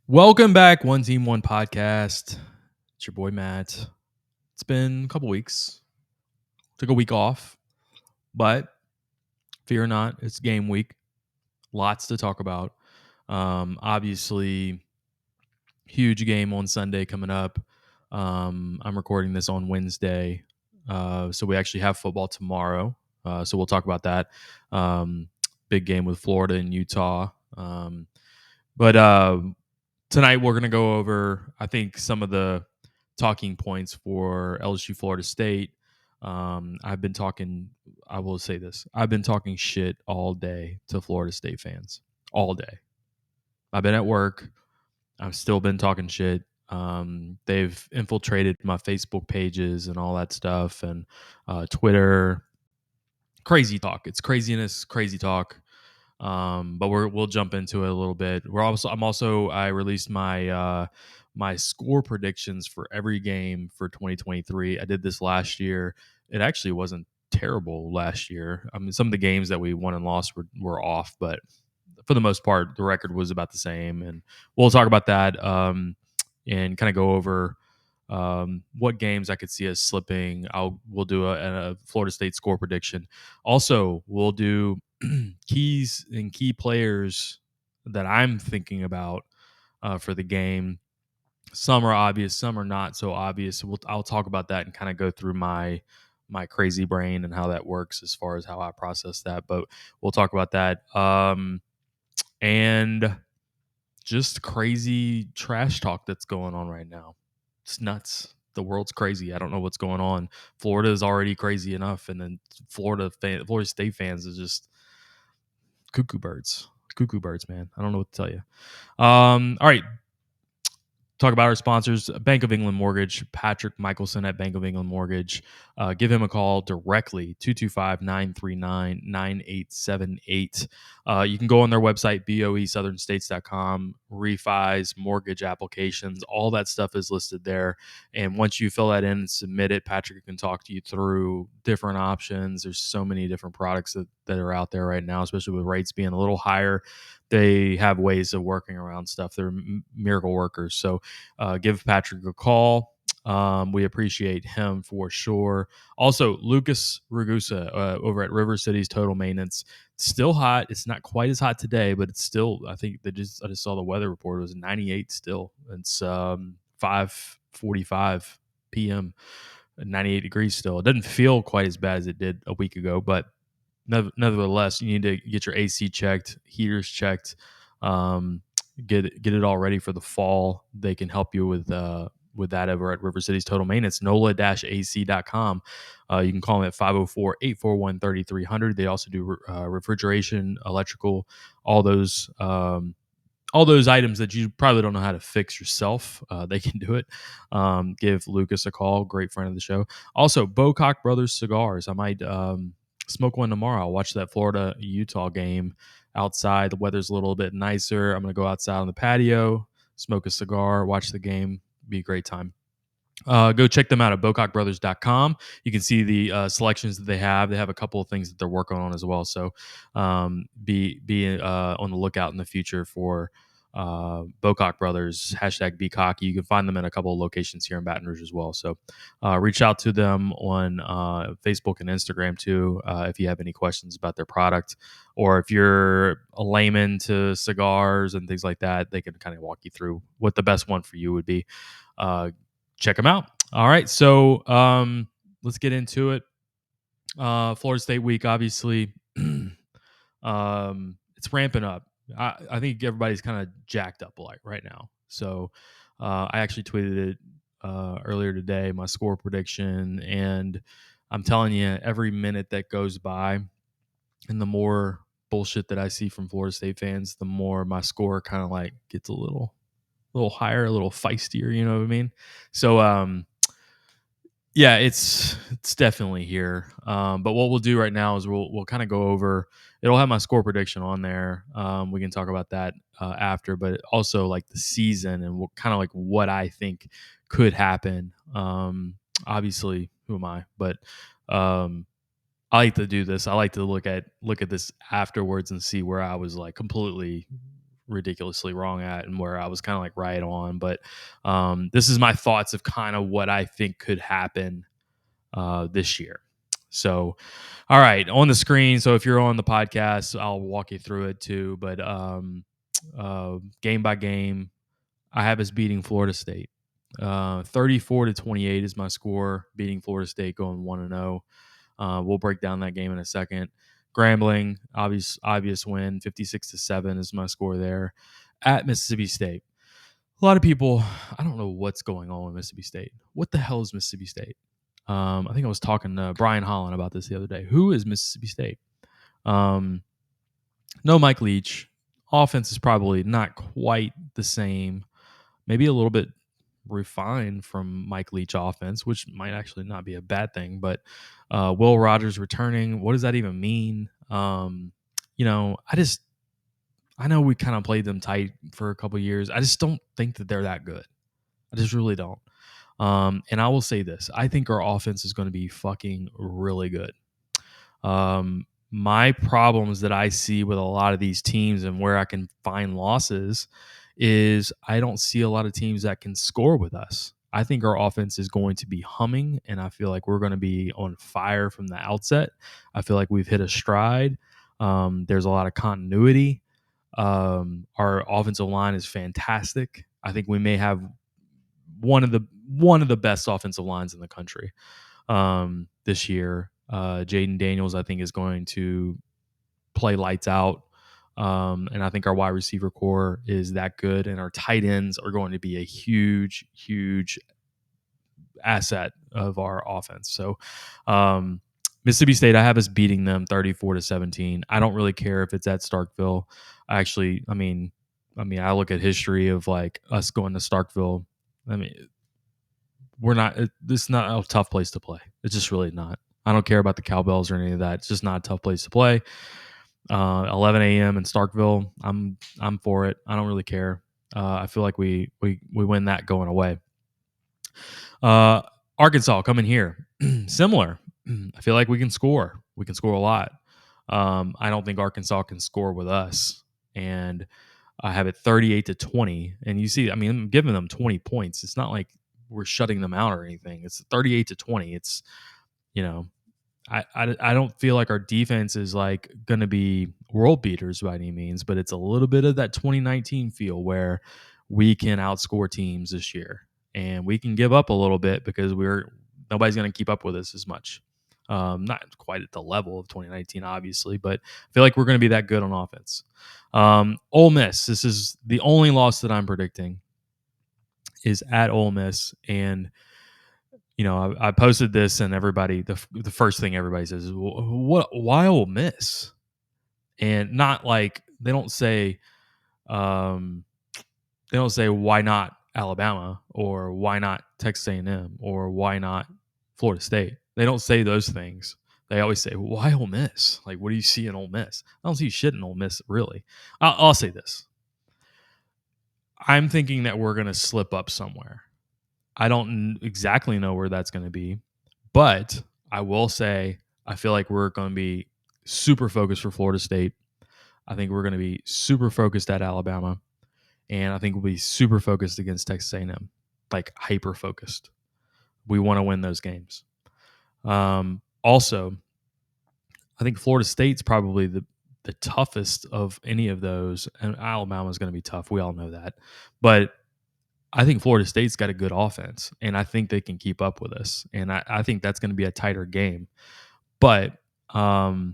Welcome back, One Team, One Podcast. It's your boy Matt. It's been a couple weeks. Took a week off, but fear not, it's game week. Lots to talk about. Obviously, huge game on Sunday coming up. I'm recording this on Wednesday, so we actually have football tomorrow. So we'll talk about that. Big game with Florida and Utah. But tonight we're going to go over, I think, some of the talking points for LSU Florida State. I've been talking, I will say this, I've been talking shit all day to Florida State fans. All day. I've been at work. I've still been talking shit. They've infiltrated my Facebook pages and all that stuff and Twitter. Crazy talk. It's craziness, crazy talk. But we'll jump into it a little bit. I released my score predictions for every game for 2023. I did this last year. It actually wasn't terrible last year. I mean, some of the games that we won and lost were off, but for the most part, the record was about the same. And we'll talk about that and kind of go over what games I could see us slipping. We'll do a Florida State score prediction. Also, we'll do keys and key players that I'm thinking about for the game. Some are obvious, some are not so obvious. I'll talk about that and kind of go through my crazy brain and how that works as far as how I process that. But we'll talk about that. And just crazy trash talk that's going on right now. It's nuts. The world's crazy. I don't know what's going on. Florida is already crazy enough, and then Florida State fans is just cuckoo birds. Cuckoo birds, man. I don't know what to tell you. All right. Talk about our sponsors, Bank of England Mortgage, Patrick Michelson at Bank of England Mortgage. Give him a call directly, 225-939-9878. You can go on their website, boesouthernstates.com, refis, mortgage applications, all that stuff is listed there. And once you fill that in and submit it, Patrick can talk to you through different options. There's so many different products that are out there right now, especially with rates being a little higher. They have ways of working around stuff. They're miracle workers. So give Patrick a call. We appreciate him for sure. Also, Lucas Ragusa over at River Cities Total Maintenance. It's still hot. It's not quite as hot today, but it's still, I think I just saw the weather report. It was 98 still. It's 5:45 p.m. 98 degrees still. It doesn't feel quite as bad as it did a week ago, but nevertheless, you need to get your AC checked, heaters checked, get it all ready for the fall. They can help you with that over at River Cities Total Maintenance, NOLA-AC.com. You can call them at 504-841-3300. They also do refrigeration, electrical, all those items that you probably don't know how to fix yourself. They can do it. Give Lucas a call, great friend of the show. Also, Bocock Brothers Cigars. I might smoke one tomorrow. I'll watch that Florida-Utah game outside. The weather's a little bit nicer. I'm going to go outside on the patio, smoke a cigar, watch the game. Be a great time. Go check them out at bocockbrothers.com. You can see the selections that they have. They have a couple of things that they're working on as well. So be on the lookout in the future for Bocock Brothers, #BeCocky. You can find them at a couple of locations here in Baton Rouge as well. So reach out to them on Facebook and Instagram too if you have any questions about their product, or if you're a layman to cigars and things like that, they can kind of walk you through what the best one for you would be. Check them out. All right, so let's get into it. Florida State week, obviously, it's ramping up. I think everybody's kind of jacked up right now. So I actually tweeted it earlier today, my score prediction, and I'm telling you, every minute that goes by, and the more bullshit that I see from Florida State fans, the more my score kind of like gets a little higher, a little feistier. You know what I mean? So yeah, it's definitely here. But what we'll do right now is we'll kind of go over. It'll have my score prediction on there. We can talk about that after, but also like the season and kind of like what I think could happen. Obviously, who am I? But I like to do this. I like to look at this afterwards and see where I was like completely ridiculously wrong at and where I was kind of like right on. But this is my thoughts of kind of what I think could happen this year. So, all right, on the screen. So if you're on the podcast, I'll walk you through it too. But game by game, I have us beating Florida State. 34-28 is my score, beating Florida State, going 1-0. We'll break down that game in a second. Grambling, obvious win, 56-7 is my score there. At Mississippi State, a lot of people, I don't know what's going on with Mississippi State. What the hell is Mississippi State? I think I was talking to Brian Holland about this the other day. Who is Mississippi State? No Mike Leach. Offense is probably not quite the same. Maybe a little bit refined from Mike Leach offense, which might actually not be a bad thing. But Will Rogers returning, what does that even mean? I know we kind of played them tight for a couple of years. I just don't think that they're that good. I just really don't. And I will say this. I think our offense is going to be fucking really good. My problems that I see with a lot of these teams and where I can find losses is I don't see a lot of teams that can score with us. I think our offense is going to be humming, and I feel like we're going to be on fire from the outset. I feel like we've hit a stride. There's a lot of continuity. Our offensive line is fantastic. I think we may have one of the best offensive lines in the country this year. Jaden Daniels, I think, is going to play lights out. And I think our wide receiver core is that good, and our tight ends are going to be a huge, huge asset of our offense. So, Mississippi State, I have us beating them 34-17. I don't really care if it's at Starkville. I look at history of like us going to Starkville. This is not a tough place to play. It's just really not. I don't care about the cowbells or any of that. It's just not a tough place to play. 11 a.m. in Starkville, I'm for it. I don't really care. I feel like we win that going away. Arkansas coming here, similar. I feel like we can score. We can score a lot. I don't think Arkansas can score with us, and I have it 38-20. And you see, I'm giving them 20 points. It's not like we're shutting them out or anything. It's 38-20. It's, I don't feel like our defense is like going to be world beaters by any means, but it's a little bit of that 2019 feel where we can outscore teams this year, and we can give up a little bit because nobody's going to keep up with us as much. Not quite at the level of 2019, obviously, but I feel like we're going to be that good on offense. Ole Miss, this is the only loss that I'm predicting, is at Ole Miss. And I posted this, and everybody, the first thing everybody says is, why Ole Miss? And not like they don't say why not Alabama or why not Texas A&M or why not Florida State. They don't say those things. They always say, why Ole Miss? Like, what do you see in Ole Miss? I don't see shit in Ole Miss, really. I'll say this. I'm thinking that we're going to slip up somewhere. I don't exactly know where that's going to be, but I will say I feel like we're going to be super focused for Florida State. I think we're going to be super focused at Alabama, and I think we'll be super focused against Texas A&M, like hyper focused. We want to win those games. Also, I think Florida State's probably the toughest of any of those, and Alabama's going to be tough. We all know that, but I think Florida State's got a good offense, and I think they can keep up with us. And I think that's going to be a tighter game. But I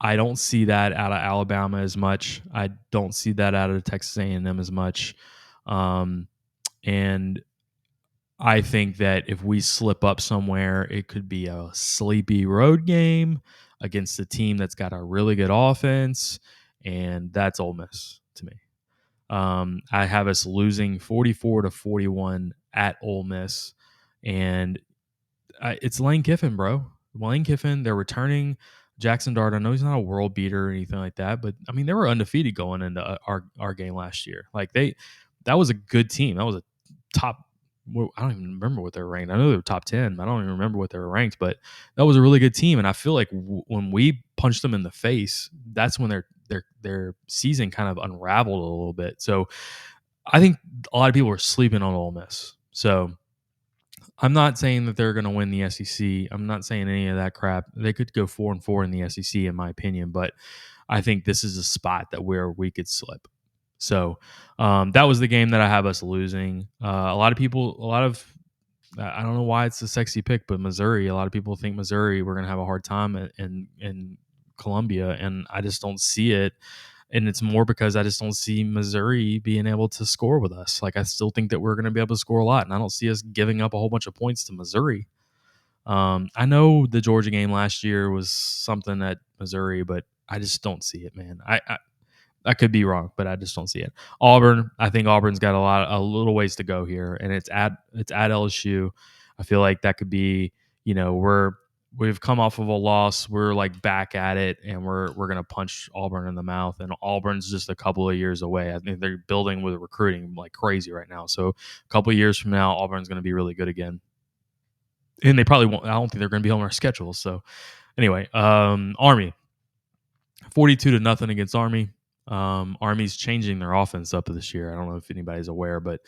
don't see that out of Alabama as much. I don't see that out of Texas A&M as much. And I think that if we slip up somewhere, it could be a sleepy road game against a team that's got a really good offense, and that's Ole Miss to me. I have us losing 44-41 at Ole Miss, and it's Lane Kiffin, bro. Lane Kiffin, they're returning Jackson Dart. I know he's not a world beater or anything like that, but they were undefeated going into our game last year. Like that was a good team. That was a top I don't even remember what they're ranked. I know they were top 10. I don't even remember what they were ranked, but that was a really good team. And I feel like when we punched them in the face, that's when their season kind of unraveled a little bit. So I think a lot of people are sleeping on Ole Miss. So I'm not saying that they're going to win the SEC. I'm not saying any of that crap. They could go 4-4 in the SEC, in my opinion, but I think this is a spot that where we could slip. So that was the game that I have us losing. A lot of people, I don't know why it's a sexy pick, but Missouri. A lot of people think Missouri we're going to have a hard time in Columbia, and I just don't see it. And it's more because I just don't see Missouri being able to score with us. Like I still think that we're going to be able to score a lot, and I don't see us giving up a whole bunch of points to Missouri. I know the Georgia game last year was something at Missouri, but I just don't see it, man. I could be wrong, but I just don't see it. Auburn, I think Auburn's got a little ways to go here, and it's at LSU. I feel like that could be, we've come off of a loss, we're like back at it, and we're gonna punch Auburn in the mouth, and Auburn's just a couple of years away. I think they're building with recruiting like crazy right now. So a couple of years from now, Auburn's gonna be really good again, and they probably won't. I don't think they're gonna be on our schedule. So anyway, Army 42-0 against Army. Army's changing their offense up this year. I don't know if anybody's aware, but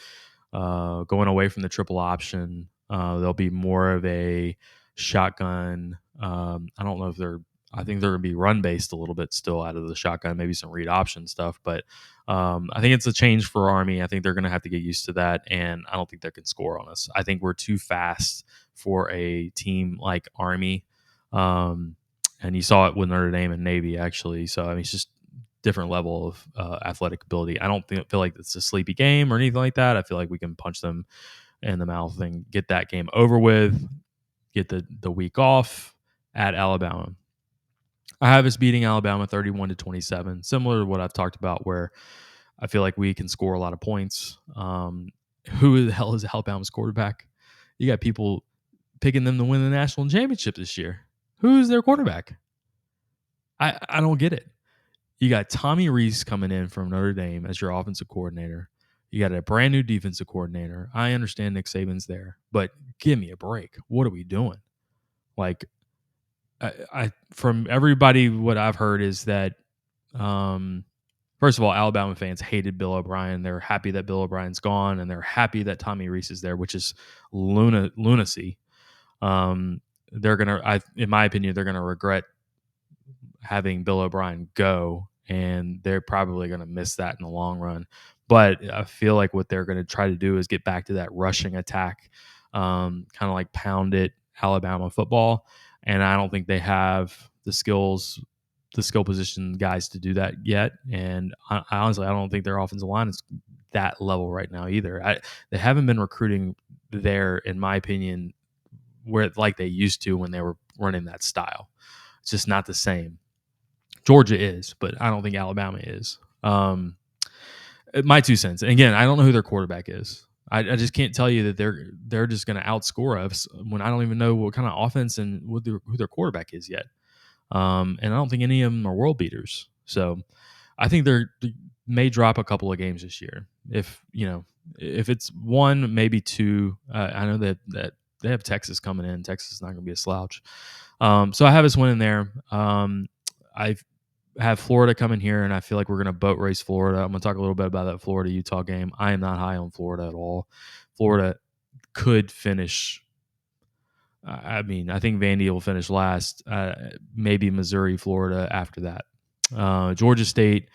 going away from the triple option, there'll be more of a shotgun. I don't know if they're. I think they're going to be run based a little bit still out of the shotgun, maybe some read option stuff. But I think it's a change for Army. I think they're going to have to get used to that, and I don't think they can score on us. I think we're too fast for a team like Army. And you saw it with Notre Dame and Navy actually. So I mean, it's just different level of athletic ability. I don't feel like it's a sleepy game or anything like that. I feel like we can punch them in the mouth and get that game over with. Get the week off at Alabama. I have us beating Alabama 31-27, similar to what I've talked about, where I feel like we can score a lot of points. Who the hell is Alabama's quarterback? You got people picking them to win the national championship this year. Who's their quarterback? I don't get it. You got Tommy Rees coming in from Notre Dame as your offensive coordinator. You got a brand new defensive coordinator. I understand Nick Saban's there, but give me a break. What are we doing? Like, I from everybody, what I've heard is that, first of all, Alabama fans hated Bill O'Brien. They're happy that Bill O'Brien's gone, and they're happy that Tommy Rees is there, which is lunacy. They're gonna, in my opinion, they're gonna regret having Bill O'Brien go, and they're probably going to miss that in the long run. But I feel like what they're going to try to do is get back to that rushing attack, kind of like pound it Alabama football. And I don't think they have the skill position guys to do that yet. And I honestly, I don't think their offensive line is that level right now either. They haven't been recruiting there, in my opinion, where like they used to when they were running that style. It's just not the same. Georgia is, but I don't think Alabama is. My 2 cents. And again, I don't know who their quarterback is. I just can't tell you that they're just going to outscore us when I don't even know what kind of offense and who their quarterback is yet. And I don't think any of them are world beaters. So I think they may drop a couple of games this year. If it's one, maybe two. I know that they have Texas coming in. Texas is not going to be a slouch. So I have us winning there. I have Florida coming here, and I feel like we're going to boat race Florida. I'm going to talk a little bit about that Florida-Utah game. I am not high on Florida at all. Florida could finish. I think Vandy will finish last. Maybe Missouri, Florida after that. Georgia State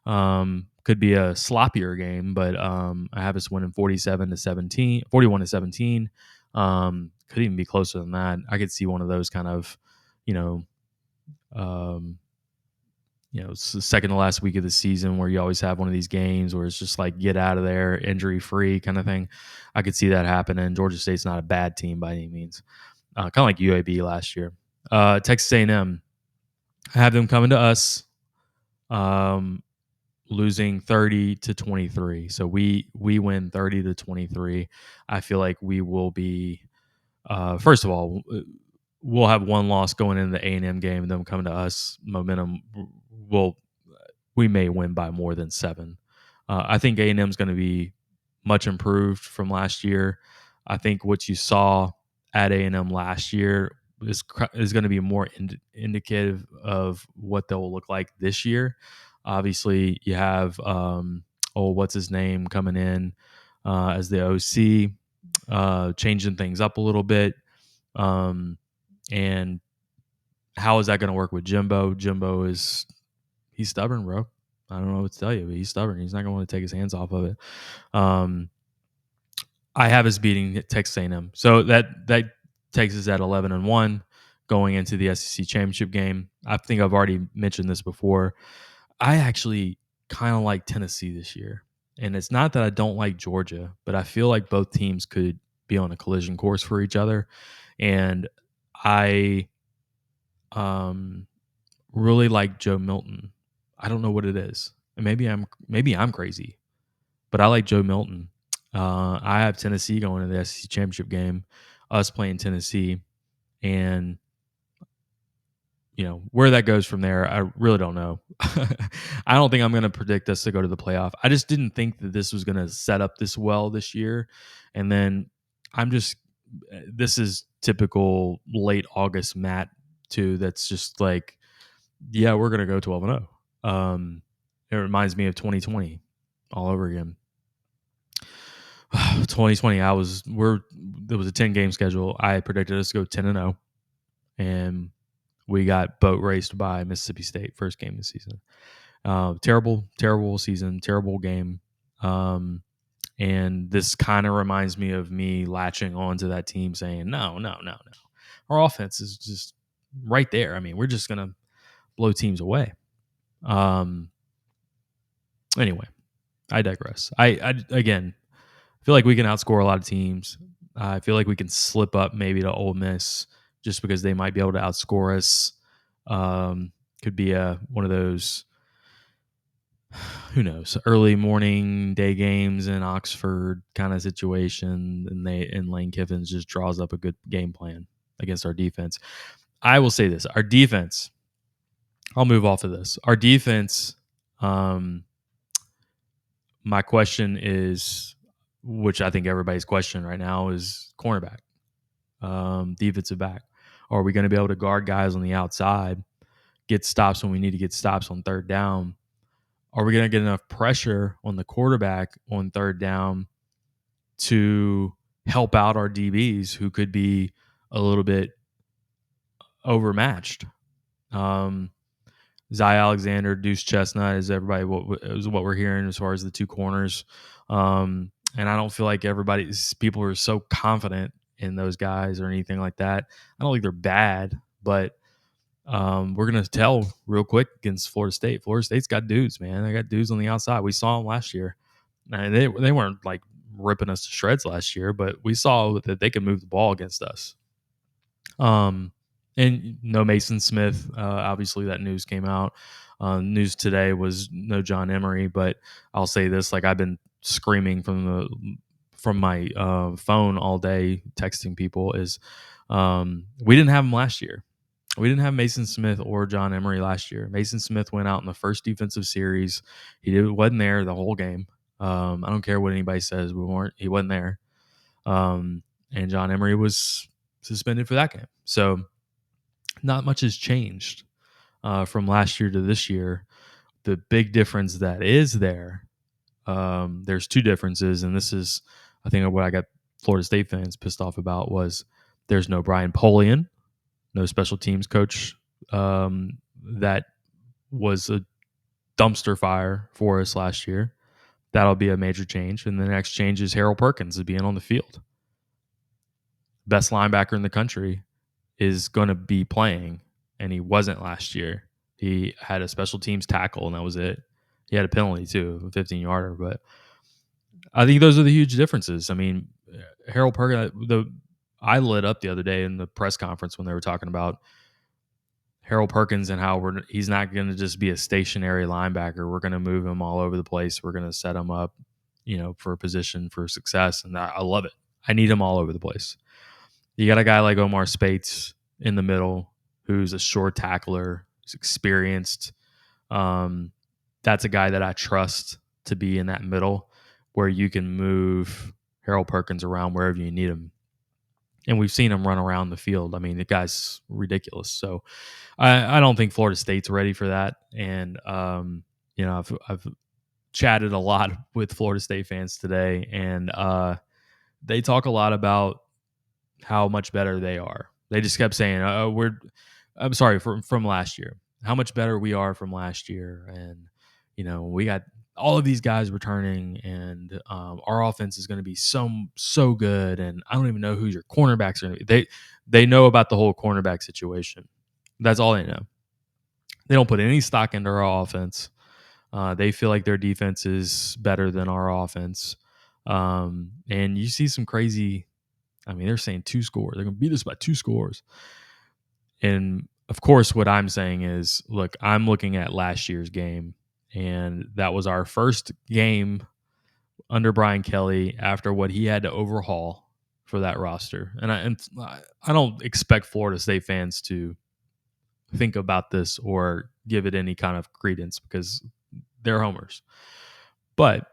could be a sloppier game, but I have us winning 41-17. Could even be closer than that. I could see one of those kind of, it's the second to last week of the season where you always have one of these games where it's just like get out of there, injury free kind of thing. I could see that happening. Georgia State's not a bad team by any means. Kind of like UAB last year. Texas A&M, I have them coming to us, losing 30-23. So we win 30-23. I feel like we will be. First of all, we'll have one loss going into the A&M game, and them coming to us. Momentum we may win by more than 7. I think A&M is going to be much improved from last year. I think what you saw at A&M last year is going to be more indicative of what they'll look like this year. Obviously, you have what's his name coming in as the OC, changing things up a little bit. And how is that going to work with Jimbo? He's stubborn, bro. I don't know what to tell you, but he's stubborn. He's not going to want to take his hands off of it. I have us beating Texas A&M, so that takes us at 11-1 going into the SEC championship game. I think I've already mentioned this before. I actually kind of like Tennessee this year, and it's not that I don't like Georgia, but I feel like both teams could be on a collision course for each other, and I really like Joe Milton. I don't know what it is. Maybe I'm crazy, but I like Joe Milton. I have Tennessee going to the SEC championship game, us playing Tennessee, and where that goes from there, I really don't know. I don't think I'm going to predict us to go to the playoff. I just didn't think that this was going to set up this well this year, and then this is typical late August Matt too. That's just like, yeah, we're going to go 12-0. It reminds me of 2020 all over again. 2020, there was a 10-game schedule. I predicted us to go 10-0, and we got boat raced by Mississippi State first game of the season. Terrible season, terrible game. And this kind of reminds me of me latching onto that team saying, no. Our offense is just right there. I mean, we're just going to blow teams away. Anyway, I digress. I again feel like we can outscore a lot of teams. I feel like we can slip up maybe to Ole Miss just because they might be able to outscore us. Could be one of those, who knows, early morning day games in Oxford kind of situation, and Lane Kiffin just draws up a good game plan against our defense. I will say this: our defense. I'll move off of this. Our defense. My question is, which I think everybody's question right now, is cornerback, defensive back. Are we going to be able to guard guys on the outside, get stops when we need to get stops on third down? Are we going to get enough pressure on the quarterback on third down to help out our DBs who could be a little bit overmatched? Zy Alexander, Deuce Chestnut is what we're hearing as far as the two corners. And I don't feel like people are so confident in those guys or anything like that. I don't think they're bad, but we're going to tell real quick against Florida State. Florida State's got dudes, man. They got dudes on the outside. We saw them last year. And they weren't like ripping us to shreds last year, but we saw that they could move the ball against us. And no Mason Smith. Obviously, that news came out. News today was no John Emery, but I'll say this: like, I've been screaming from my phone all day, texting people. Is we didn't have him last year. We didn't have Mason Smith or John Emery last year. Mason Smith went out in the first defensive series. He wasn't there the whole game. I don't care what anybody says. He wasn't there. And John Emery was suspended for that game. So not much has changed from last year to this year. The big difference that is there's two differences, and this is, I think, what I got Florida State fans pissed off about was there's no Brian Polian, no special teams coach. That was a dumpster fire for us last year. That'll be a major change. And the next change is Harold Perkins being on the field. Best linebacker in the country is going to be playing, and he wasn't last year. He had a special teams tackle, and that was it. He had a penalty too, a 15-yarder. But I think those are the huge differences. I mean, Harold Perkins, I lit up the other day in the press conference when they were talking about Harold Perkins and how he's not going to just be a stationary linebacker. We're going to move him all over the place. We're going to set him up, for a position for success. And I love it. I need him all over the place. You got a guy like Omar Spates in the middle who's a short tackler, who's experienced. That's a guy that I trust to be in that middle where you can move Harold Perkins around wherever you need him. And we've seen him run around the field. I mean, the guy's ridiculous. So I don't think Florida State's ready for that. And, I've chatted a lot with Florida State fans today, and they talk a lot about how much better they are. They just kept saying, I'm sorry, from last year, how much better we are from last year. And, we got all of these guys returning, and our offense is going to be so good. And I don't even know who your cornerbacks are going to be. They know about the whole cornerback situation. That's all they know. They don't put any stock into our offense. They feel like their defense is better than our offense. And you see some crazy. I mean, they're saying 2 scores. They're going to beat us by 2 scores. And of course, what I'm saying is, look, I'm looking at last year's game, and that was our first game under Brian Kelly after what he had to overhaul for that roster. And I don't expect Florida State fans to think about this or give it any kind of credence because they're homers. But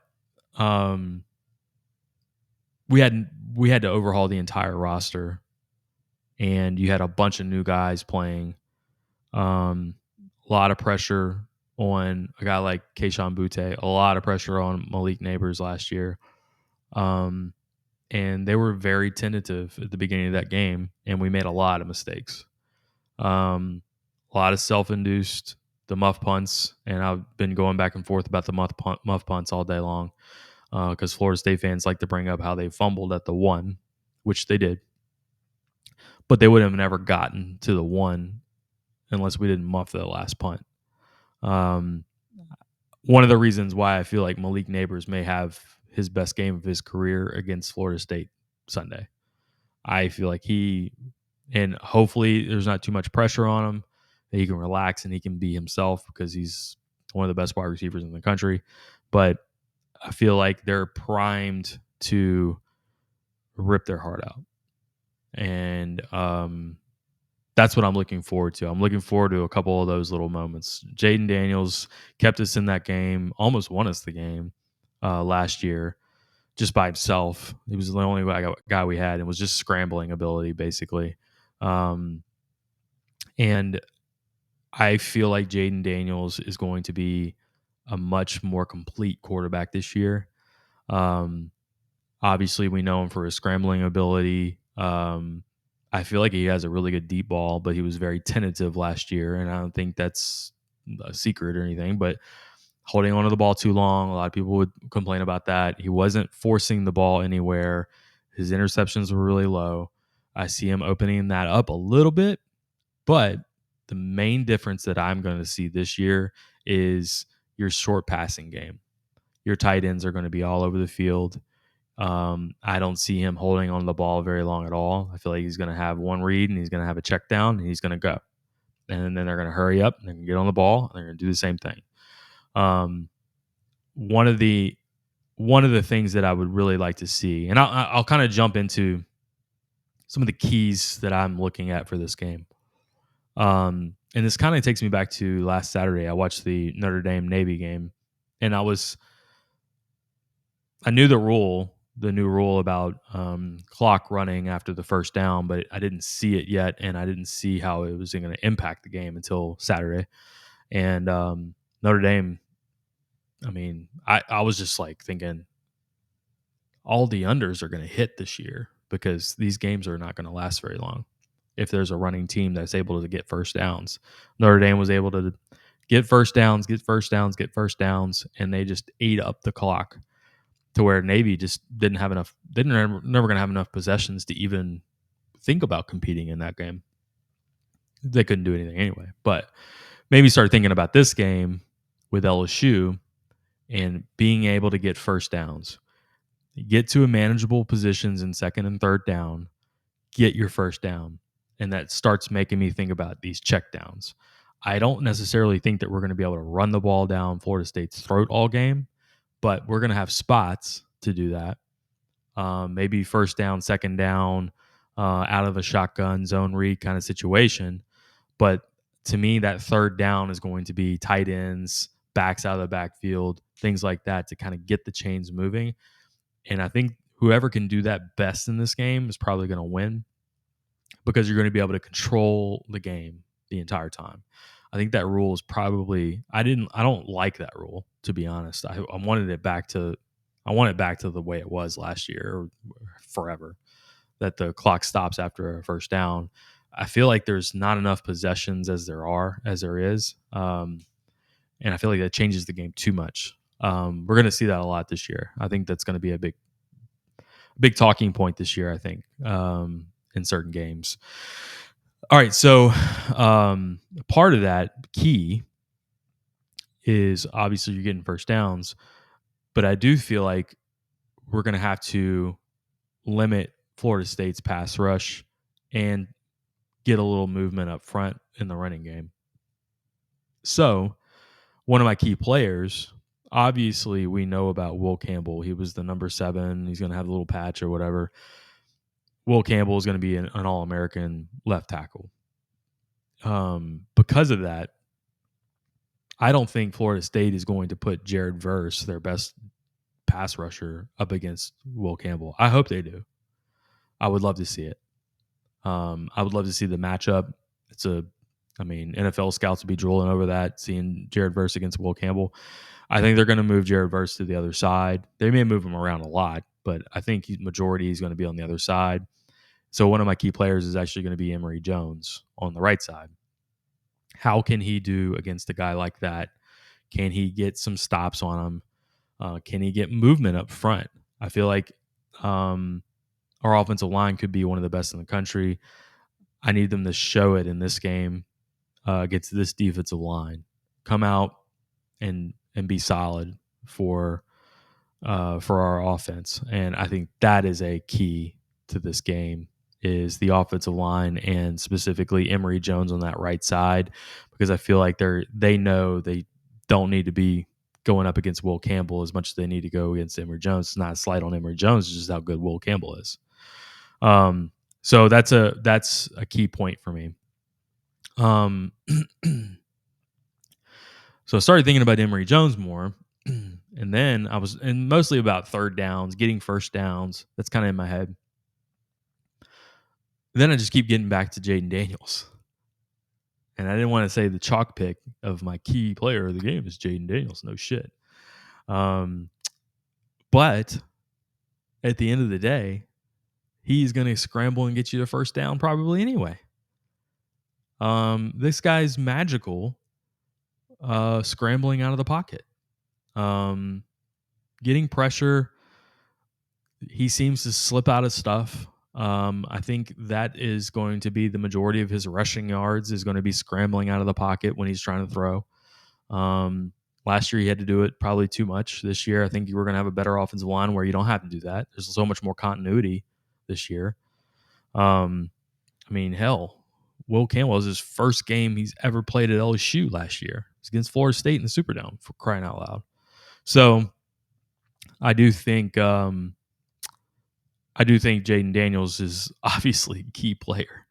we had to overhaul the entire roster, and you had a bunch of new guys playing. A lot of pressure on a guy like Keishon Butte, a lot of pressure on Malik Neighbors last year. And they were very tentative at the beginning of that game, and we made a lot of mistakes. A lot of self-induced, the muff punts, and I've been going back and forth about the muff punts all day long because Florida State fans like to bring up how they fumbled at the 1, which they did, but they would have never gotten to the 1 unless we didn't muff the last punt. One of the reasons why I feel like Malik Neighbors may have his best game of his career against Florida State Sunday. I feel like and hopefully there's not too much pressure on him, that he can relax and he can be himself because he's one of the best wide receivers in the country. But I feel like they're primed to rip their heart out. And that's what I'm looking forward to. I'm looking forward to a couple of those little moments. Jaden Daniels kept us in that game, almost won us the game last year just by himself. He was the only guy we had, and was just scrambling ability, basically. And I feel like Jaden Daniels is going to be a much more complete quarterback this year. Obviously, we know him for his scrambling ability. I feel like he has a really good deep ball, but he was very tentative last year, and I don't think that's a secret or anything. But holding onto the ball too long, a lot of people would complain about that. He wasn't forcing the ball anywhere. His interceptions were really low. I see him opening that up a little bit, but the main difference that I'm going to see this year is your short passing game. Your tight ends are going to be all over the field. I don't see him holding on to the ball very long at all. I feel like he's going to have one read and he's going to have a check down and he's going to go. And then they're going to hurry up and they're going to get on the ball and they're going to do the same thing. One of the things that I would really like to see, and I'll kind of jump into some of the keys that I'm looking at for this game. And this kind of takes me back to last Saturday. I watched the Notre Dame Navy game, and I knew the new rule about clock running after the first down, but I didn't see it yet, and I didn't see how it was going to impact the game until Saturday. And Notre Dame, I mean, I was just like thinking all the unders are going to hit this year because these games are not going to last very long if there's a running team that's able to get first downs. Notre Dame was able to get first downs, and they just ate up the clock to where Navy just didn't have enough. They're never going to have enough possessions to even think about competing in that game. They couldn't do anything anyway. But maybe start thinking about this game with LSU and being able to get first downs. Get to a manageable positions in second and third down. Get your first down. And that starts making me think about these check downs. I don't necessarily think that we're going to be able to run the ball down Florida State's throat all game, but we're going to have spots to do that. Maybe first down, second down, out of a shotgun zone read kind of situation. But to me, that third down is going to be tight ends, backs out of the backfield, things like that to kind of get the chains moving. And I think whoever can do that best in this game is probably going to win because you're going to be able to control the game the entire time. I think that rule is probably I don't like that rule, to be honest. I wanted it back to I want it back to the way it was last year or forever, that the clock stops after a first down. I feel like there's not enough possessions as there is, and I feel like that changes the game too much. We're going to see that a lot this year. I think that's going to be a big talking point this year. I think in certain games. All right, so part of that key is obviously you're getting first downs, but I do feel like we're going to have to limit Florida State's pass rush and get a little movement up front in the running game. So, one of my key players, obviously, we know about Will Campbell. He was the number 7. He's going to have a little patch or whatever. Will Campbell is going to be an All-American left tackle. Because of that, I don't think Florida State is going to put Jared Verse, their best pass rusher, up against Will Campbell. I hope they do. I would love to see it. I would love to see the matchup. NFL scouts would be drooling over that, seeing Jared Verse against Will Campbell. I think they're going to move Jared Verse to the other side. They may move him around a lot, but I think majority is going to be on the other side. So one of my key players is actually going to be Emory Jones on the right side. How can he do against a guy like that? Can he get some stops on him? Can he get movement up front? I feel like our offensive line could be one of the best in the country. I need them to show it in this game against this defensive line. Come out and be solid for our offense, and I think that is a key to this game is the offensive line and specifically Emory Jones on that right side, because I feel like they know they don't need to be going up against Will Campbell as much as they need to go against Emory Jones. It's not a slight on Emory Jones, it's just how good Will Campbell is. So that's a key point for me. So I started thinking about Emory Jones more, and then and mostly about third downs, getting first downs. That's kind of in my head. Then I just keep getting back to Jaden Daniels. And I didn't want to say the chalk pick of my key player of the game is Jaden Daniels. No shit. But at the end of the day, he's going to scramble and get you the first down probably anyway. This guy's magical scrambling out of the pocket. Getting pressure. He seems to slip out of stuff. I think that is going to be the majority of his rushing yards is going to be scrambling out of the pocket when he's trying to throw. Last year he had to do it probably too much. This year I think we're going to have a better offensive line where you don't have to do that. There's so much more continuity this year. Hell, Will Campbell is his first game he's ever played at LSU last year. It's against Florida State in the Superdome, for crying out loud. So I do think Jaden Daniels is obviously a key player.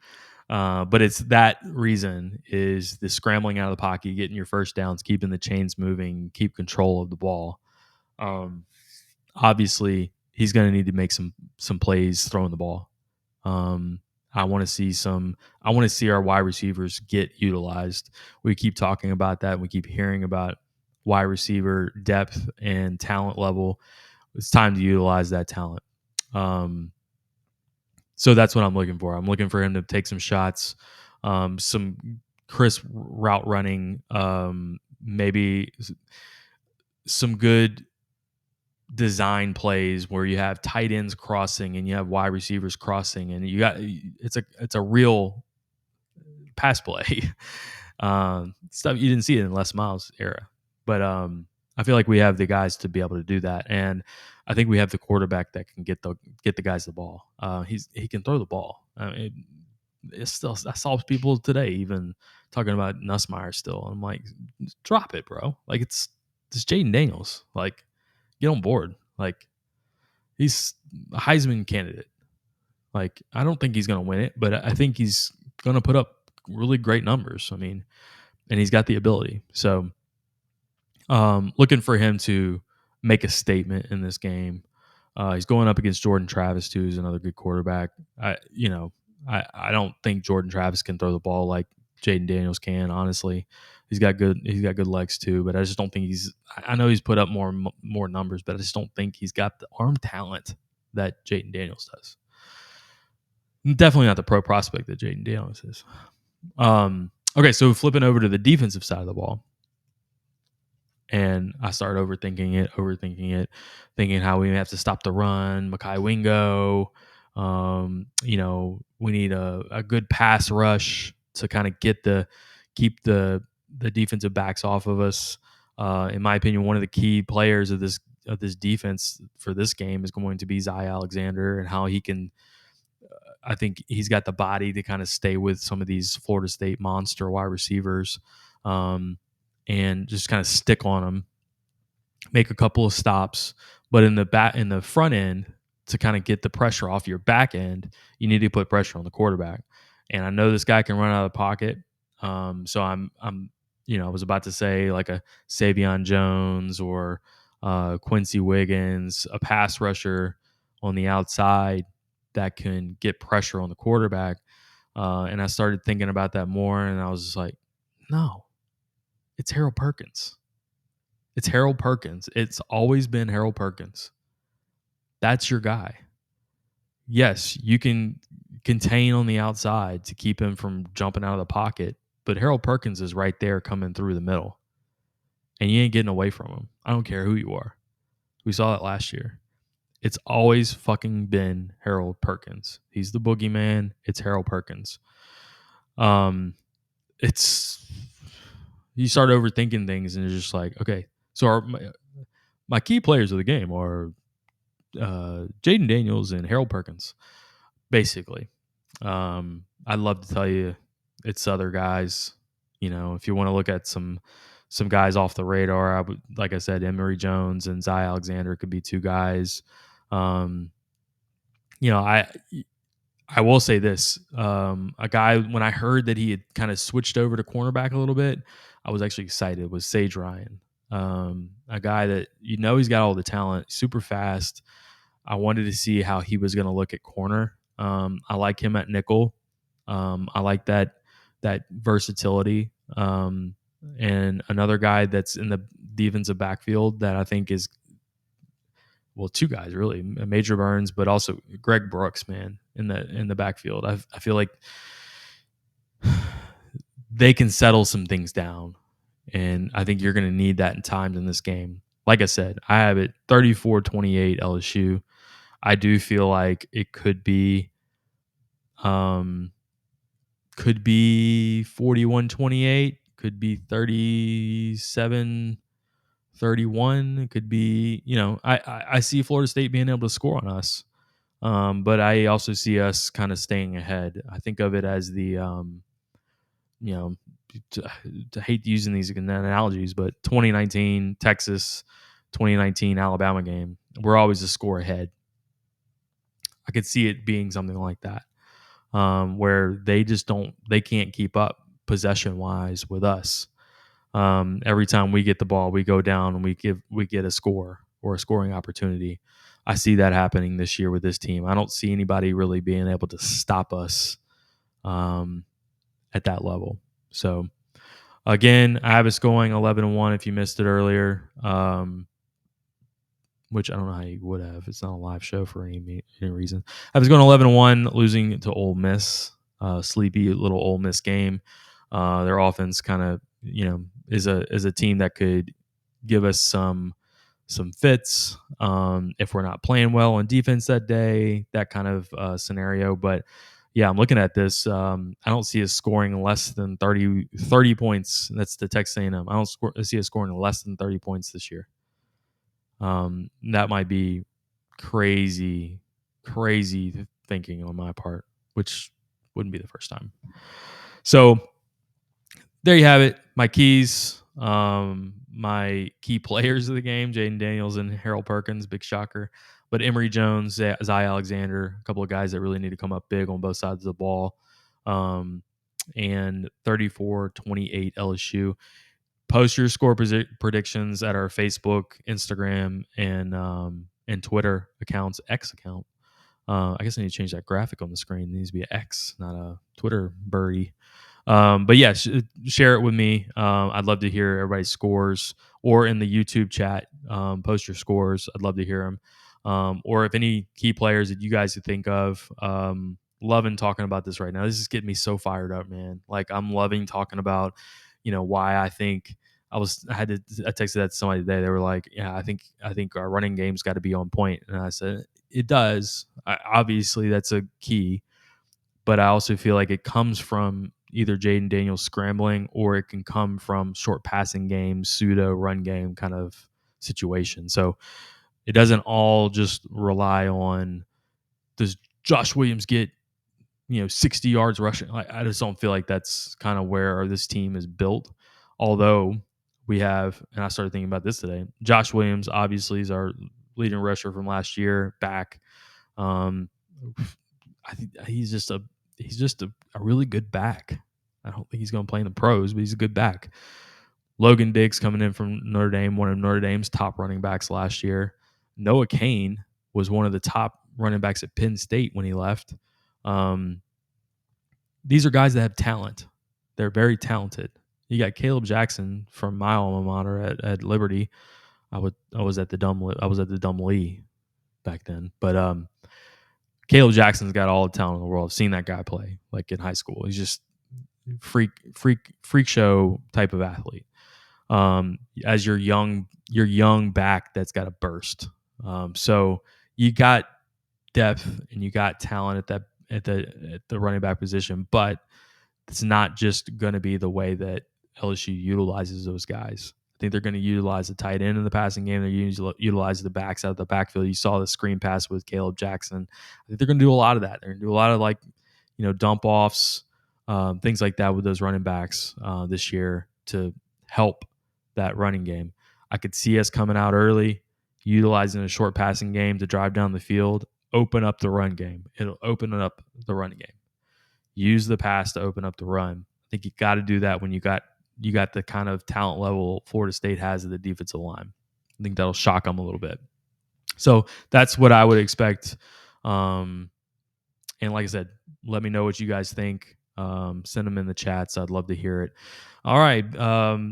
But it's that reason is the scrambling out of the pocket, getting your first downs, keeping the chains moving, keep control of the ball. Obviously, he's going to need to make some plays throwing the ball. I want to see our wide receivers get utilized. We keep talking about that. We keep hearing about wide receiver depth and talent level. It's time to utilize that talent. So that's what I'm looking for. I'm looking for him to take some shots, some crisp route running, maybe some good design plays where you have tight ends crossing and you have wide receivers crossing, and it's a real pass play. Stuff you didn't see it in Les Miles era, but I feel like we have the guys to be able to do that, and I think we have the quarterback that can get the guys the ball. He can throw the ball. It's still, I saw people today even talking about Nussmeier still. I'm like, drop it, bro. Like it's Jaden Daniels. Like, get on board. Like, he's a Heisman candidate. Like, I don't think he's going to win it, but I think he's going to put up really great numbers. And he's got the ability. So, looking for him to make a statement in this game. He's going up against Jordan Travis too, who's another good quarterback. I don't think Jordan Travis can throw the ball like Jaden Daniels can. Honestly, he's got good legs too, but I just don't think he's. I know he's put up more numbers, but I just don't think he's got the arm talent that Jaden Daniels does. Definitely not the pro prospect that Jaden Daniels is. Okay, so flipping over to the defensive side of the ball, and I started overthinking it, thinking how we have to stop the run, Mekhi Wingo. We need a good pass rush to kind of keep the defensive backs off of us. In my opinion, one of the key players of this defense for this game is going to be Zy Alexander, and how he can. I think he's got the body to kind of stay with some of these Florida State monster wide receivers, and just kind of stick on them, make a couple of stops. But in the front end, to kind of get the pressure off your back end, you need to put pressure on the quarterback. And I know this guy can run out of the pocket. So I'm I was about to say like a Savion Jones or Quincy Wiggins, a pass rusher on the outside that can get pressure on the quarterback. And I started thinking about that more, and I was just like, no, it's Harold Perkins. It's Harold Perkins. It's always been Harold Perkins. That's your guy. Yes, you can contain on the outside to keep him from jumping out of the pocket, but Harold Perkins is right there coming through the middle, and you ain't getting away from him. I don't care who you are. We saw that last year. It's always fucking been Harold Perkins. He's the boogeyman. It's Harold Perkins. It's you start overthinking things, and it's just like, okay, so my key players of the game are Jaden Daniels and Harold Perkins, basically. I'd love to tell you it's other guys. If you want to look at some guys off the radar, like I said, Emory Jones and Zy Alexander could be two guys. I will say this: a guy, when I heard that he had kind of switched over to cornerback a little bit, I was actually excited. Was Sage Ryan, a guy that he's got all the talent, super fast. I wanted to see how he was going to look at corner. I like him at nickel. I like that versatility. And another guy that's in the defensive backfield that I think is, well, two guys really, Major Burns, but also Greg Brooks, man, in the backfield. I feel like they can settle some things down, and I think you're going to need that in times in this game. Like I said, I have it 34-28 LSU. I do feel like it could be 41-28, could be 37-31. It could be, I see Florida State being able to score on us. But I also see us kind of staying ahead. I think of it as the, to hate using these analogies, but 2019 Texas, 2019 Alabama game, we're always a score ahead. I could see it being something like that, where they can't keep up possession wise with us. Every time we get the ball, we go down and we get a score or a scoring opportunity. I see that happening this year with this team. I don't see anybody really being able to stop us at that level. So again, I have us going 11-1 if you missed it earlier, which I don't know how you would have. It's not a live show for any reason. I was going 11-1, losing to Ole Miss, sleepy little Ole Miss game. Their offense kind of is a team that could give us some fits if we're not playing well on defense that day, that kind of scenario. But yeah, I'm looking at this. I don't see us scoring less than 30 points. That's the Texas A&M. I don't see us scoring less than 30 points this year. That might be crazy thinking on my part, which wouldn't be the first time. So there you have it. My keys, my key players of the game, Jaden Daniels and Harold Perkins, big shocker. But Emory Jones, Zy Alexander, a couple of guys that really need to come up big on both sides of the ball. And 34-28 LSU. Post your score predictions at our Facebook, Instagram, and and Twitter accounts, X account. I guess I need to change that graphic on the screen. It needs to be an X, not a Twitter birdie. But yeah, share it with me. I'd love to hear everybody's scores, or in the YouTube chat, post your scores. I'd love to hear them. Or if any key players that you guys could think of. Loving talking about this right now. This is getting me so fired up, man. Like, I'm loving talking about, why I think I texted that to somebody today. They were like, yeah, I think our running game's got to be on point. And I said, it does. Obviously that's a key, but I also feel like it comes from either Jaden Daniels scrambling, or it can come from short passing game, pseudo run game kind of situation. So it doesn't all just rely on, does Josh Williams get 60 yards rushing. I just don't feel like that's kind of where this team is built. Although we have, and I started thinking about this today, Josh Williams obviously is our leading rusher from last year back. I think he's just a really good back. I don't think he's going to play in the pros, but he's a good back. Logan Diggs coming in from Notre Dame, one of Notre Dame's top running backs last year. Noah Cain was one of the top running backs at Penn State when he left. These are guys that have talent. They're very talented. You got Caleb Jackson from my alma mater at Liberty. I was at the Dumb Lee back then, but Caleb Jackson's got all the talent in the world. I've seen that guy play like in high school. He's just freak show type of athlete. As your young back that's got a burst. So you got depth and you got talent at the running back position, but it's not just going to be the way that LSU utilizes those guys. I think they're going to utilize the tight end in the passing game. They're going to utilize the backs out of the backfield. You saw the screen pass with Caleb Jackson. I think they're going to do a lot of that. They're going to do a lot of dump offs, things like that with those running backs this year to help that running game. I could see us coming out early, utilizing a short passing game to drive down the field, open up the run game. It'll open up the running game. Use the pass to open up the run. I think you got to do that when you got the kind of talent level Florida State has at the defensive line. I think that'll shock them a little bit. So that's what I would expect. And like I said, let me know what you guys think. Send them in the chats. I'd love to hear it. All right.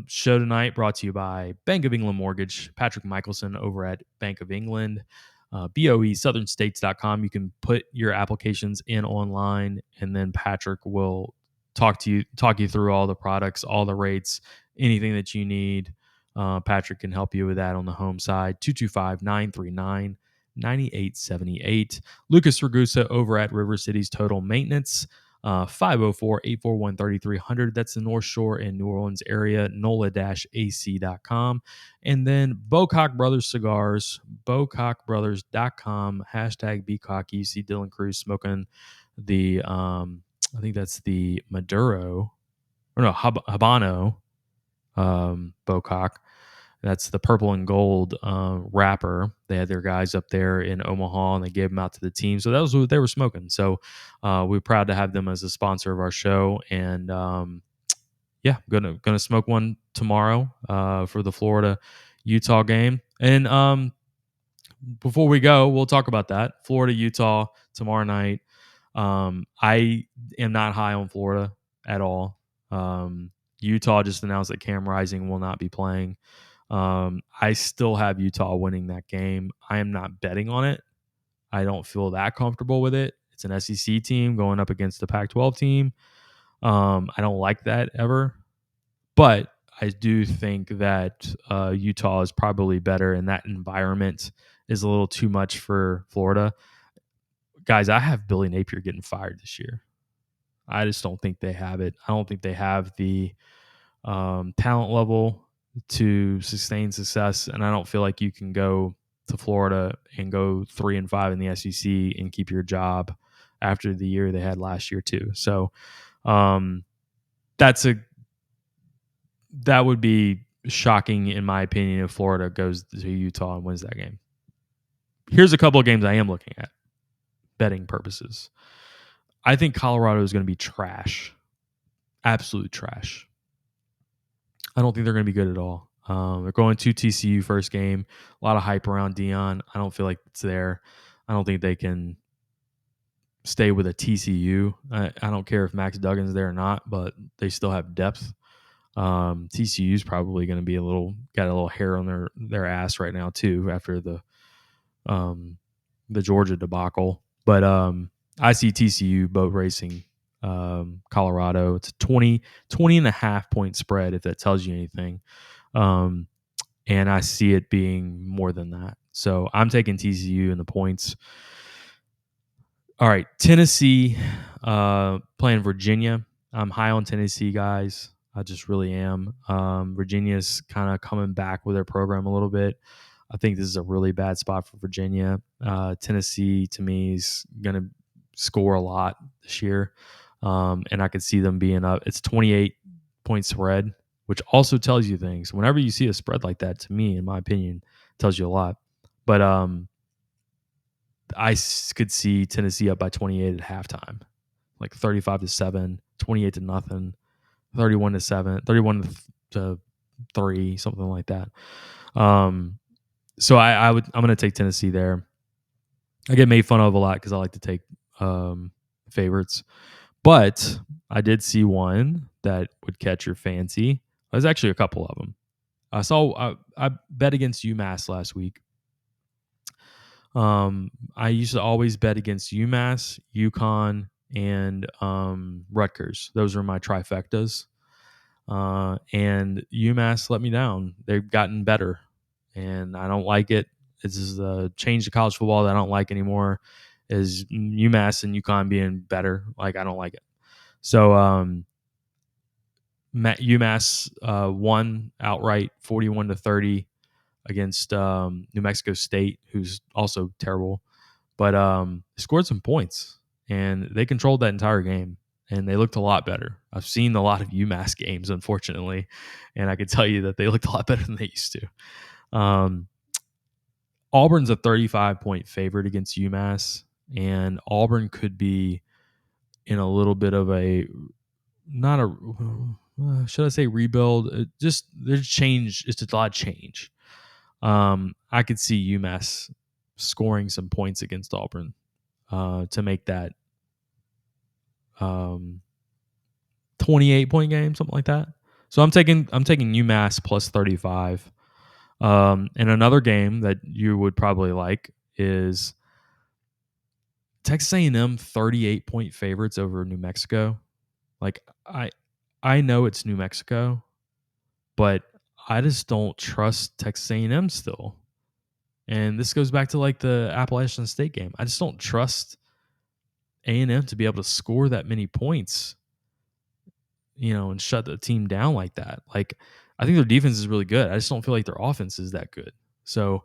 Show tonight brought to you by Bank of England Mortgage. Patrick Michelson over at Bank of England. BOESouthernstates.com. You can put your applications in online, and then Patrick will talk you through all the products, all the rates, anything that you need. Patrick can help you with that on the home side. 225-939-9878. Lucas Ragusa over at River Cities Total Maintenance. 504-841-3300. That's the North Shore and New Orleans area, NOLA-AC.com. And then Bocock Brothers Cigars, BocockBrothers.com, #BCOC. You see Dylan Cruz smoking the, I think that's the Maduro, or no, Habano Bocock. That's the purple and gold wrapper. They had their guys up there in Omaha, and they gave them out to the team. So that was what they were smoking. So we're proud to have them as a sponsor of our show. And yeah, gonna smoke one tomorrow for the Florida-Utah game. And before we go, we'll talk about that. Florida-Utah tomorrow night. I am not high on Florida at all. Utah just announced that Cam Rising will not be playing. I still have Utah winning that game. I am not betting on it. I don't feel that comfortable with it. It's an SEC team going up against the Pac-12 team. I don't like that ever. But I do think that Utah is probably better, and that environment is a little too much for Florida. Guys, I have Billy Napier getting fired this year. I just don't think they have it. I don't think they have the talent level to sustain success, and I don't feel like you can go to Florida and go 3-5 in the SEC and keep your job after the year they had last year too. So that would be shocking in my opinion if Florida goes to Utah and wins that game. Here's a couple of games I am looking at, betting purposes. I think Colorado is going to be trash, absolute trash. I don't think they're going to be good at all. They're going to TCU first game. A lot of hype around Dion. I don't feel like it's there. I don't think they can stay with a TCU. I don't care if Max Duggan's there or not, but they still have depth. TCU is probably going to be got a little hair on their ass right now too after um, the Georgia debacle. But I see TCU boat racing Colorado. It's a 20 and a half point spread if that tells you anything. And I see it being more than that. So I'm taking TCU in the points. All right, Tennessee playing Virginia. I'm high on Tennessee, guys. I just really am. Virginia's kind of coming back with their program a little bit. I think this is a really bad spot for Virginia. Tennessee, to me, is going to score a lot this year, and I could see them being up. It's 28-point spread, which also tells you things. Whenever you see a spread like that, to me, in my opinion, tells you a lot. But could see Tennessee up by 28 at halftime, like 35-7, 28 to nothing, 31-7, 31 to 3, something like that. So I'm going to take Tennessee there. I get made fun of a lot because I like to take favorites, but I did see one that would catch your fancy. There's actually a couple of them. I bet against UMass last week. I used to always bet against UMass, UConn, and Rutgers. Those are my trifectas. And UMass let me down. They've gotten better, and I don't like it. This is a change to college football that I don't like anymore. Is UMass and UConn being better? Like, I don't like it. So UMass won outright, 41-30 against New Mexico State, who's also terrible. But scored some points, and they controlled that entire game, and they looked a lot better. I've seen a lot of UMass games, unfortunately, and I can tell you that they looked a lot better than they used to. Auburn's a 35-point favorite against UMass, and Auburn could be in a little bit of should I say rebuild? Just there's change. It's a lot of change. I could see UMass scoring some points against Auburn to make that 28-point game, something like that. So I'm taking UMass plus 35. And another game that you would probably like is Texas A&M 38-point favorites over New Mexico. Like I know it's New Mexico, but I just don't trust Texas A&M still. And this goes back to like the Appalachian State game. I just don't trust A&M to be able to score that many points, and shut the team down like that. Like, I think their defense is really good. I just don't feel like their offense is that good. So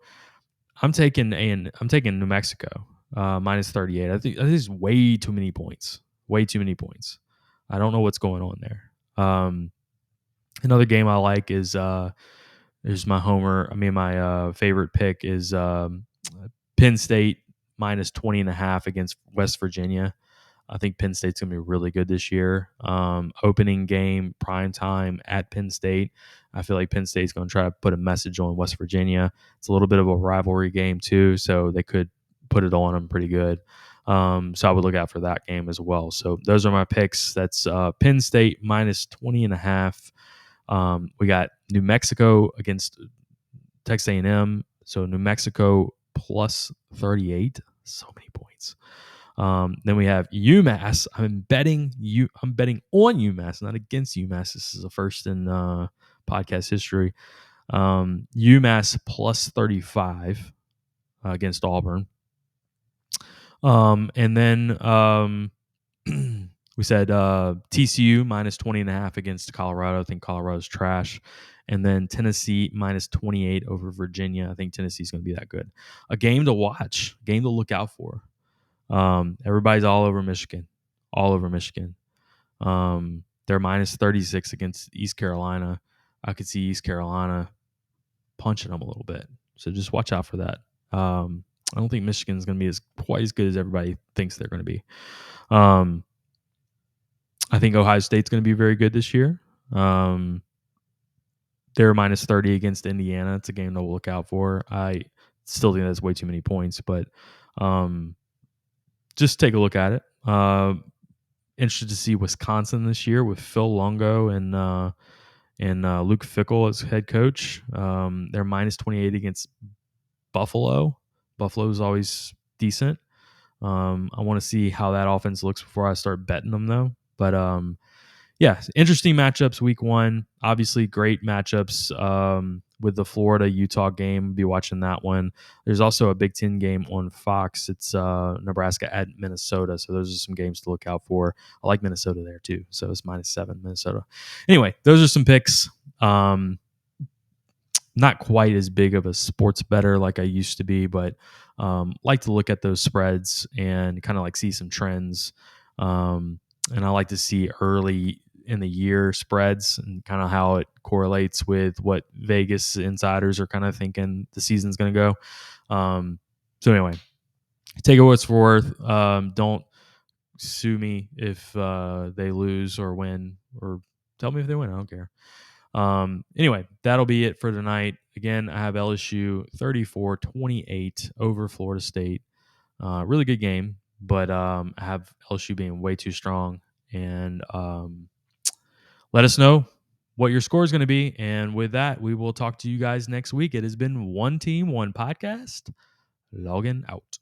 I'm taking New Mexico minus 38. I think is way too many points. Way too many points. I don't know what's going on there. Another game I like is my favorite pick is Penn State minus 20.5 against West Virginia. I think Penn State's going to be really good this year. Opening game, prime time at Penn State. I feel like Penn State's going to try to put a message on West Virginia. It's a little bit of a rivalry game too, so they could put it on them pretty good. So I would look out for that game as well. So those are my picks. That's Penn State minus 20.5. We got New Mexico against Texas A&M. So New Mexico plus 38. So many points. Then we have UMass. I'm betting on UMass, not against UMass. This is the first in podcast history. UMass plus 35 against Auburn. And then we said TCU minus 20.5 against Colorado. I think Colorado's trash. And then Tennessee minus 28 over Virginia. I think Tennessee's going to be that good. A game to watch, game to look out for. Everybody's all over Michigan. They're minus 36 against East Carolina. I could see East Carolina punching them a little bit. So just watch out for that. I don't think Michigan's going to be quite as good as everybody thinks they're going to be. I think Ohio State's going to be very good this year. They're minus 30 against Indiana. It's a game to look out for. I still think that's way too many points, but um, just take a look at it. Interested to see Wisconsin this year with Phil Longo and Luke Fickell as head coach. They're minus 28 against Buffalo. Buffalo's always decent. I want to see how that offense looks before I start betting them, though. But yeah, interesting matchups week one. Obviously, great matchups with the Florida Utah game. Be watching that one. There's also a Big Ten game on Fox. It's Nebraska at Minnesota. So those are some games to look out for. I like Minnesota there too. So it's -7 Minnesota. Anyway, those are some picks. Not quite as big of a sports better like I used to be, but like to look at those spreads and kind of like see some trends. And I like to see early in the year spreads and kind of how it correlates with what Vegas insiders are kind of thinking the season's going to go. So anyway, take it what's worth. Don't sue me if they lose or win, or tell me if they win. I don't care. Anyway, that'll be it for tonight. Again, I have LSU 34-28 over Florida State. Really good game, but I have LSU being way too strong. And let us know what your score is going to be. And with that, we will talk to you guys next week. It has been One Team, One Podcast. Logging out.